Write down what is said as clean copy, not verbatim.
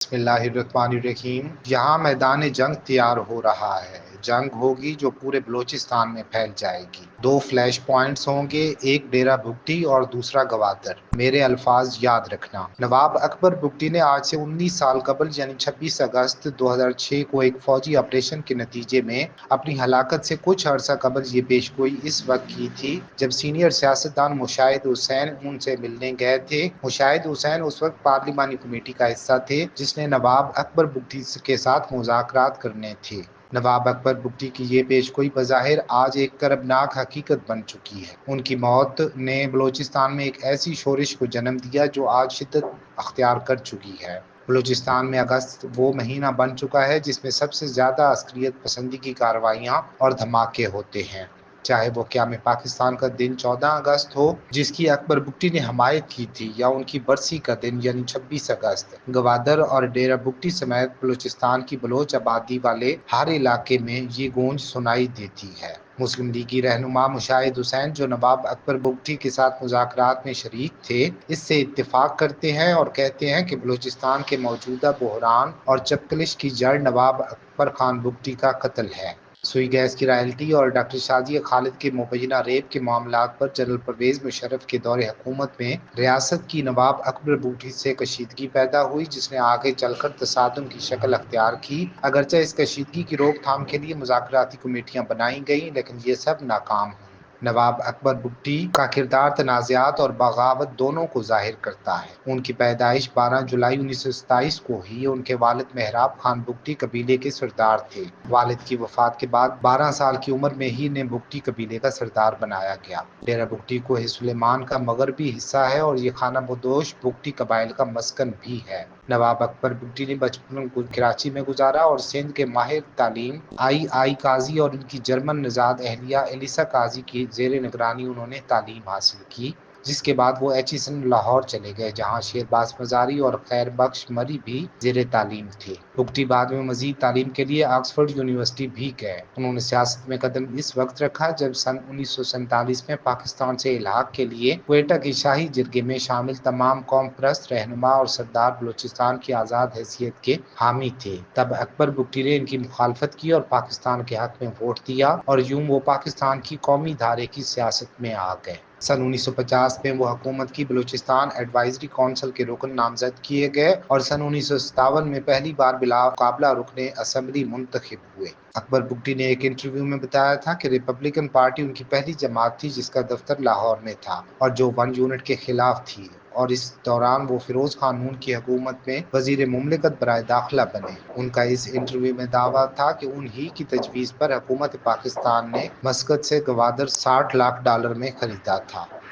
بسم اللہ الرحمن الرحیم۔ یہاں میدان جنگ تیار ہو رہا ہے، جنگ ہوگی جو پورے بلوچستان میں پھیل جائے گی۔ 2 فلیش پوائنٹس ہوں گے، ایک ڈیرہ بگٹی اور دوسرا گوادر۔ میرے الفاظ یاد رکھنا۔ نواب اکبر بگٹی نے آج سے 19 سال قبل یعنی 26 اگست 2006 کو ایک فوجی آپریشن کے نتیجے میں اپنی ہلاکت سے کچھ عرصہ قبل یہ پیشگوئی اس وقت کی تھی جب سینئر سیاستدان مشاہد حسین ان سے ملنے گئے تھے۔ مشاہد حسین اس وقت پارلیمانی کمیٹی کا حصہ تھے جس نے نواب اکبر بگٹی کے ساتھ مذاکرات کرنے تھے۔ نواب اکبر بگٹی کی یہ پیشگوئی بظاہر آج ایک کربناک حقیقت بن چکی ہے۔ ان کی موت نے بلوچستان میں ایک ایسی شورش کو جنم دیا جو آج شدت اختیار کر چکی ہے۔ بلوچستان میں اگست وہ مہینہ بن چکا ہے جس میں سب سے زیادہ عسکریت پسندی کی کارروائیاں اور دھماکے ہوتے ہیں، چاہے وہ قیام پاکستان کا دن 14 اگست ہو جس کی اکبر بگٹی نے حمایت کی تھی، یا ان کی برسی کا دن یعنی 26 اگست۔ گوادر اور ڈیرہ بگٹی سمیت بلوچستان کی بلوچ آبادی والے ہر علاقے میں یہ گونج سنائی دیتی ہے۔ مسلم لیگی رہنما مشاہد حسین جو نواب اکبر بگٹی کے ساتھ مذاکرات میں شریک تھے، اس سے اتفاق کرتے ہیں اور کہتے ہیں کہ بلوچستان کے موجودہ بحران اور چپقلش کی جڑ نواب اکبر خان بگٹی کا قتل ہے۔ سوئی گیس کی رائلٹی اور ڈاکٹر شازیہ خالد کے مبینہ ریپ کے معاملات پر جنرل پرویز مشرف کے دور حکومت میں ریاست کی نواب اکبر بگٹی سے کشیدگی پیدا ہوئی جس نے آگے چل کر تصادم کی شکل اختیار کی۔ اگرچہ اس کشیدگی کی روک تھام کے لیے مذاکراتی کمیٹیاں بنائی گئیں لیکن یہ سب ناکام ہوئیں۔ نواب اکبر بگٹی کا کردار تنازعات اور بغاوت دونوں کو ظاہر کرتا ہے۔ ان کی پیدائش 12 جولائی 1927 کو ہوئی۔ ان کے والد مہراب خان بگٹی قبیلے کے سردار تھے۔ والد کی وفات کے بعد 12 سال کی عمر میں ہی انہیں بگٹی قبیلے کا سردار بنایا گیا۔ ڈیرہ بگٹی کو سلیمان کا مغربی حصہ ہے اور یہ خانہ بدوش بگٹی قبائل کا مسکن بھی ہے۔ نواب اکبر بگٹی نے بچپن کراچی میں گزارا اور سندھ کے ماہر تعلیم آئی قاضی اور ان کی جرمن نژاد اہلیہ ایلیسا قاضی کی زیر نگرانی انہوں نے تعلیم حاصل کی، جس کے بعد وہ ایچیسن لاہور چلے گئے جہاں شیرباز مزاری اور خیر بخش مری بھی زیر تعلیم تھے۔ بگٹی بعد میں مزید تعلیم کے لیے آکسفورڈ یونیورسٹی بھی گئے۔ انہوں نے سیاست میں قدم اس وقت رکھا جب سن 1947 میں پاکستان سے الحاق کے لیے کوئٹہ کی شاہی جرگے میں شامل تمام قوم پرست رہنما اور سردار بلوچستان کی آزاد حیثیت کے حامی تھے۔ تب اکبر بگٹی نے ان کی مخالفت کی اور پاکستان کے حق میں ووٹ دیا اور یوں وہ پاکستان کی قومی دھارے کی سیاست میں آ گئے۔ سن 1950 میں وہ حکومت کی بلوچستان ایڈوائزری کونسل کے رکن نامزد کیے گئے اور سن 1957 میں پہلی بار بلا مقابلہ رکن اسمبلی منتخب ہوئے۔ اکبر بگٹی نے ایک انٹرویو میں بتایا تھا کہ ریپبلکن پارٹی ان کی پہلی جماعت تھی جس کا دفتر لاہور میں تھا اور جو 1 یونٹ کے خلاف تھی، اور اس دوران وہ فیروز خان نون کی حکومت میں وزیر مملکت برائے داخلہ بنے۔ ان کا اس انٹرویو میں دعویٰ تھا کہ انہی کی تجویز پر حکومت پاکستان نے مسقط سے گوادر $60 لاکھ میں خریدا تھا۔